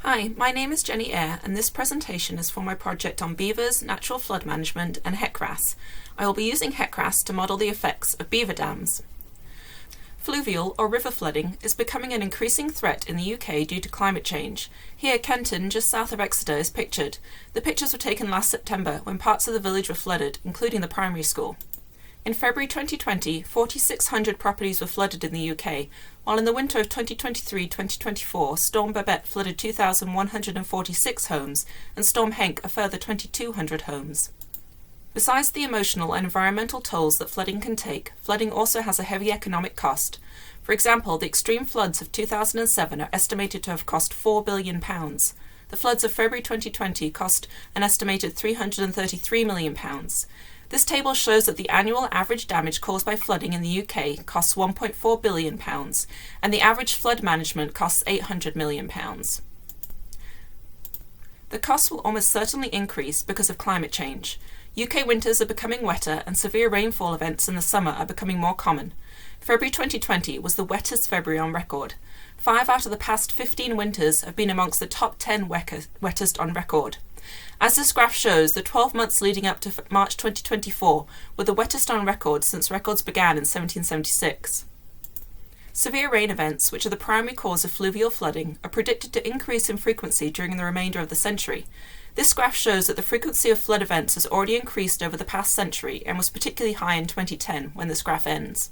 Hi, my name is Jenny Eyre, and this presentation is for my project on beavers, natural flood management, and HEC-RAS. I will be using HEC-RAS to model the effects of beaver dams. Fluvial or river flooding is becoming an increasing threat in the UK due to climate change. Here, Kenton, just south of Exeter, is pictured. The pictures were taken last September when parts of the village were flooded, including the primary school. In February 2020, 4,600 properties were flooded in the UK, while in the winter of 2023-2024, Storm Babette flooded 2,146 homes and Storm Henk a further 2,200 homes. Besides the emotional and environmental tolls that flooding can take, flooding also has a heavy economic cost. For example, the extreme floods of 2007 are estimated to have cost £4 billion. The floods of February 2020 cost an estimated £333 million. This table shows that the annual average damage caused by flooding in the UK costs £1.4 billion, and the average flood management costs £800 million. The costs will almost certainly increase because of climate change. UK winters are becoming wetter and severe rainfall events in the summer are becoming more common. February 2020 was the wettest February on record. 5 out of the past 15 winters have been amongst the top 10 wettest on record. As this graph shows, the 12 months leading up to March 2024 were the wettest on record since records began in 1776. Severe rain events, which are the primary cause of fluvial flooding, are predicted to increase in frequency during the remainder of the century. This graph shows that the frequency of flood events has already increased over the past century and was particularly high in 2010 when this graph ends.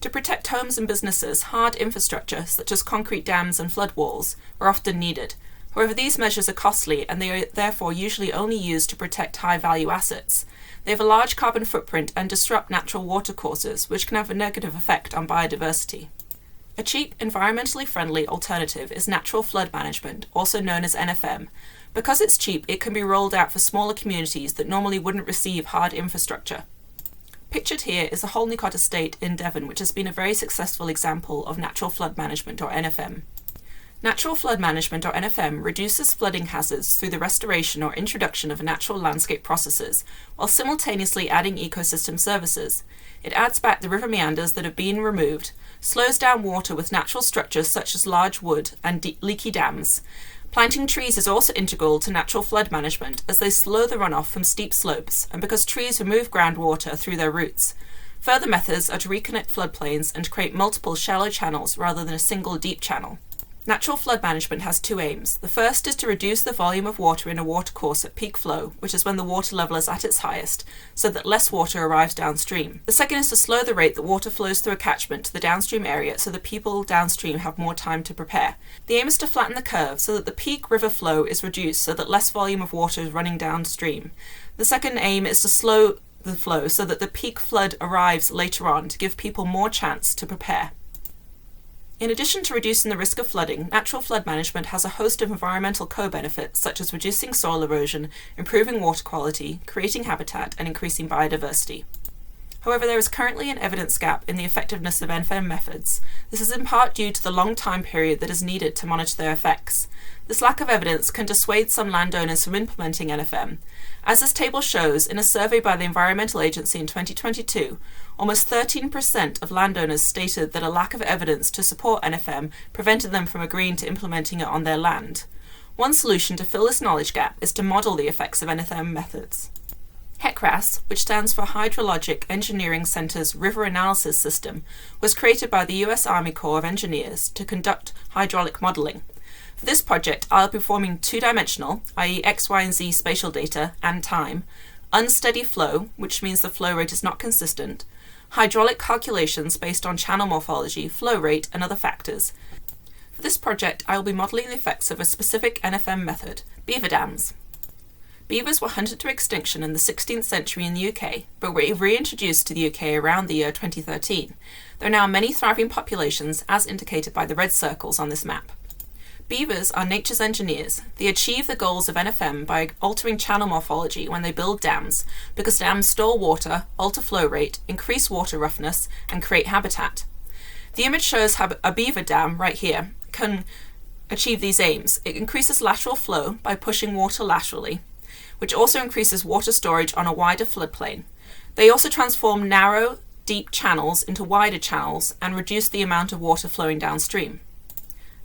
To protect homes and businesses, hard infrastructure such as concrete dams and flood walls are often needed. However, these measures are costly and they are therefore usually only used to protect high-value assets. They have a large carbon footprint and disrupt natural watercourses, which can have a negative effect on biodiversity. A cheap, environmentally friendly alternative is natural flood management, also known as NFM. Because it's cheap, it can be rolled out for smaller communities that normally wouldn't receive hard infrastructure. Pictured here is the Holneycott Estate in Devon, which has been a very successful example of natural flood management, or NFM. Natural flood management, or NFM, reduces flooding hazards through the restoration or introduction of natural landscape processes, while simultaneously adding ecosystem services. It adds back the river meanders that have been removed, slows down water with natural structures such as large wood and leaky dams. Planting trees is also integral to natural flood management as they slow the runoff from steep slopes and because trees remove groundwater through their roots. Further methods are to reconnect floodplains and to create multiple shallow channels rather than a single deep channel. Natural flood management has two aims. The first is to reduce the volume of water in a watercourse at peak flow, which is when the water level is at its highest, so that less water arrives downstream. The second is to slow the rate that water flows through a catchment to the downstream area so that people downstream have more time to prepare. The aim is to flatten the curve so that the peak river flow is reduced so that less volume of water is running downstream. The second aim is to slow the flow so that the peak flood arrives later on to give people more chance to prepare. In addition to reducing the risk of flooding, natural flood management has a host of environmental co-benefits such as reducing soil erosion, improving water quality, creating habitat, and increasing biodiversity. However, there is currently an evidence gap in the effectiveness of NFM methods. This is in part due to the long time period that is needed to monitor their effects. This lack of evidence can dissuade some landowners from implementing NFM. As this table shows, in a survey by the Environmental Agency in 2022, almost 13% of landowners stated that a lack of evidence to support NFM prevented them from agreeing to implementing it on their land. One solution to fill this knowledge gap is to model the effects of NFM methods. HEC-RAS, which stands for Hydrologic Engineering Center's River Analysis System, was created by the US Army Corps of Engineers to conduct hydraulic modeling. For this project, I'll be performing two-dimensional, i.e. X, Y, and Z spatial data and time, unsteady flow, which means the flow rate is not consistent, hydraulic calculations based on channel morphology, flow rate, and other factors. For this project, I will be modelling the effects of a specific NFM method, beaver dams. Beavers were hunted to extinction in the 16th century in the UK, but were reintroduced to the UK around the year 2013. There are now many thriving populations, as indicated by the red circles on this map. Beavers are nature's engineers. They achieve the goals of NFM by altering channel morphology when they build dams, because dams store water, alter flow rate, increase water roughness, and create habitat. The image shows how a beaver dam, right here, can achieve these aims. It increases lateral flow by pushing water laterally, which also increases water storage on a wider floodplain. They also transform narrow, deep channels into wider channels and reduce the amount of water flowing downstream.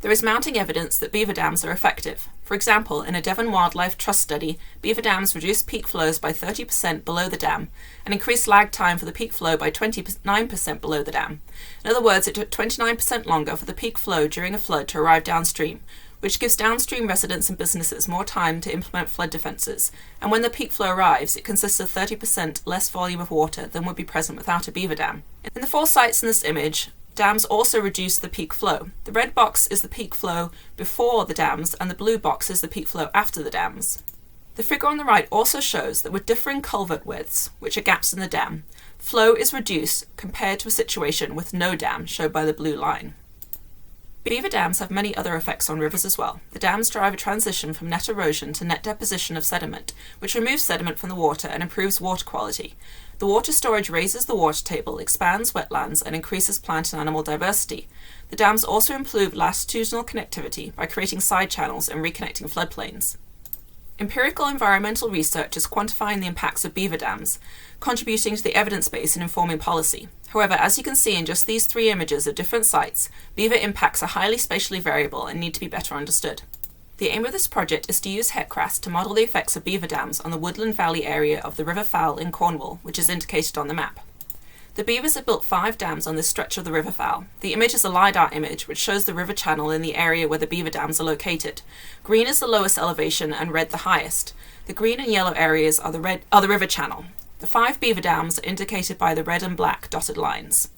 There is mounting evidence that beaver dams are effective. For example, in a Devon Wildlife Trust study, beaver dams reduced peak flows by 30% below the dam and increased lag time for the peak flow by 29% below the dam. In other words, it took 29% longer for the peak flow during a flood to arrive downstream, which gives downstream residents and businesses more time to implement flood defences, and when the peak flow arrives, it consists of 30% less volume of water than would be present without a beaver dam. In the 4 sites in this image, dams also reduce the peak flow. The red box is the peak flow before the dams, and the blue box is the peak flow after the dams. The figure on the right also shows that with differing culvert widths, which are gaps in the dam, flow is reduced compared to a situation with no dam, shown by the blue line. Beaver dams have many other effects on rivers as well. The dams drive a transition from net erosion to net deposition of sediment, which removes sediment from the water and improves water quality. The water storage raises the water table, expands wetlands, and increases plant and animal diversity. The dams also improve latitudinal connectivity by creating side channels and reconnecting floodplains. Empirical environmental research is quantifying the impacts of beaver dams, contributing to the evidence base and informing policy. However, as you can see in just these 3 images of different sites, beaver impacts are highly spatially variable and need to be better understood. The aim of this project is to use HECRAS to model the effects of beaver dams on the woodland valley area of the River Fowle in Cornwall, which is indicated on the map. The beavers have built 5 dams on this stretch of the River Fowle. The image is a LiDAR image which shows the river channel in the area where the beaver dams are located. Green is the lowest elevation and red the highest. The green and yellow areas are the river channel. The 5 beaver dams are indicated by the red and black dotted lines.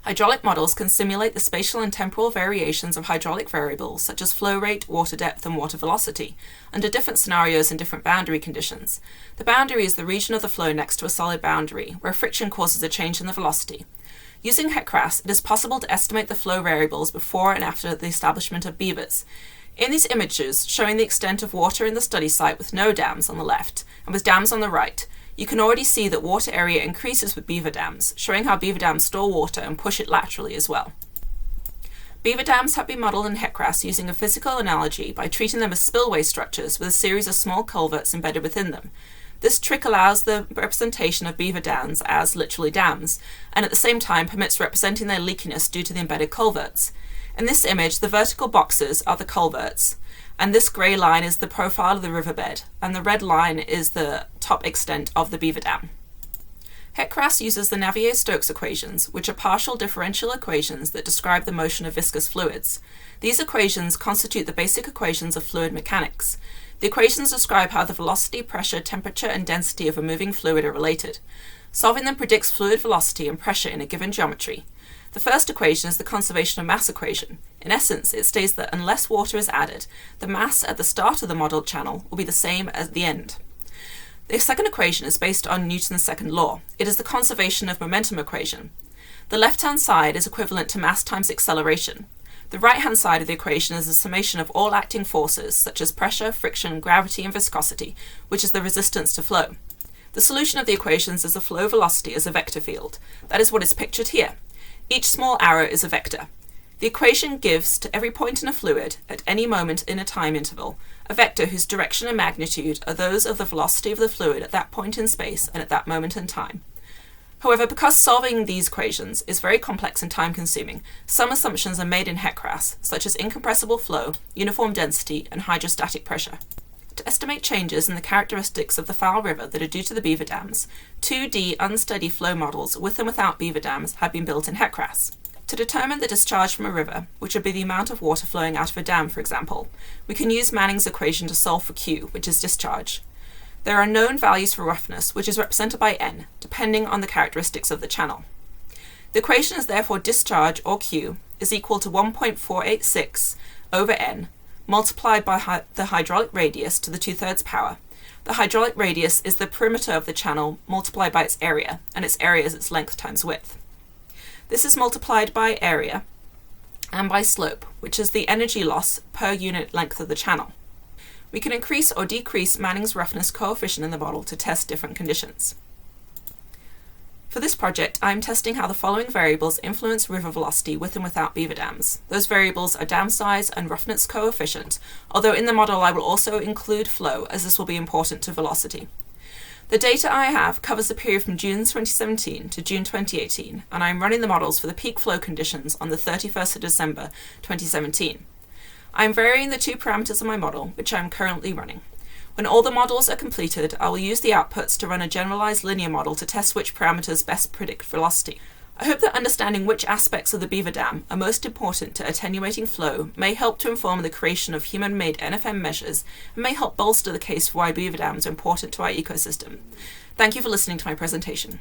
Hydraulic models can simulate the spatial and temporal variations of hydraulic variables such as flow rate, water depth, and water velocity under different scenarios and different boundary conditions. The boundary is the region of the flow next to a solid boundary, where friction causes a change in the velocity. Using HECRAS, it is possible to estimate the flow variables before and after the establishment of beavers. In these images, showing the extent of water in the study site with no dams on the left and with dams on the right, you can already see that water area increases with beaver dams, showing how beaver dams store water and push it laterally as well. Beaver dams have been modelled in HECRAS using a physical analogy by treating them as spillway structures with a series of small culverts embedded within them. This trick allows the representation of beaver dams as literally dams, and at the same time permits representing their leakiness due to the embedded culverts. In this image, the vertical boxes are the culverts, and this grey line is the profile of the riverbed, and the red line is the top extent of the beaver dam. HECRAS uses the Navier-Stokes equations, which are partial differential equations that describe the motion of viscous fluids. These equations constitute the basic equations of fluid mechanics. The equations describe how the velocity, pressure, temperature, and density of a moving fluid are related. Solving them predicts fluid velocity and pressure in a given geometry. The first equation is the conservation of mass equation. In essence, it states that unless water is added, the mass at the start of the modelled channel will be the same as the end. The second equation is based on Newton's second law. It is the conservation of momentum equation. The left-hand side is equivalent to mass times acceleration. The right-hand side of the equation is a summation of all acting forces, such as pressure, friction, gravity, and viscosity, which is the resistance to flow. The solution of the equations is the flow velocity as a vector field. That is what is pictured here. Each small arrow is a vector. The equation gives to every point in a fluid, at any moment in a time interval, a vector whose direction and magnitude are those of the velocity of the fluid at that point in space and at that moment in time. However, because solving these equations is very complex and time-consuming, some assumptions are made in HECRAS, such as incompressible flow, uniform density, and hydrostatic pressure. To estimate changes in the characteristics of the Fowle River that are due to the beaver dams, 2D unsteady flow models with and without beaver dams have been built in HECRAS. To determine the discharge from a river, which would be the amount of water flowing out of a dam, for example, we can use Manning's equation to solve for Q, which is discharge. There are known values for roughness, which is represented by N, depending on the characteristics of the channel. The equation is therefore discharge, or Q, is equal to 1.486 over N, multiplied by the hydraulic radius to the 2/3 power. The hydraulic radius is the perimeter of the channel multiplied by its area, and its area is its length times width. This is multiplied by area and by slope, which is the energy loss per unit length of the channel. We can increase or decrease Manning's roughness coefficient in the model to test different conditions. For this project, I am testing how the following variables influence river velocity with and without beaver dams. Those variables are dam size and roughness coefficient, although in the model I will also include flow, as this will be important to velocity. The data I have covers the period from June 2017 to June 2018, and I am running the models for the peak flow conditions on the 31st of December 2017. I am varying the two parameters of my model, which I am currently running. When all the models are completed, I will use the outputs to run a generalized linear model to test which parameters best predict velocity. I hope that understanding which aspects of the Beaver Dam are most important to attenuating flow may help to inform the creation of human-made NFM measures and may help bolster the case for why beaver dams are important to our ecosystem. Thank you for listening to my presentation.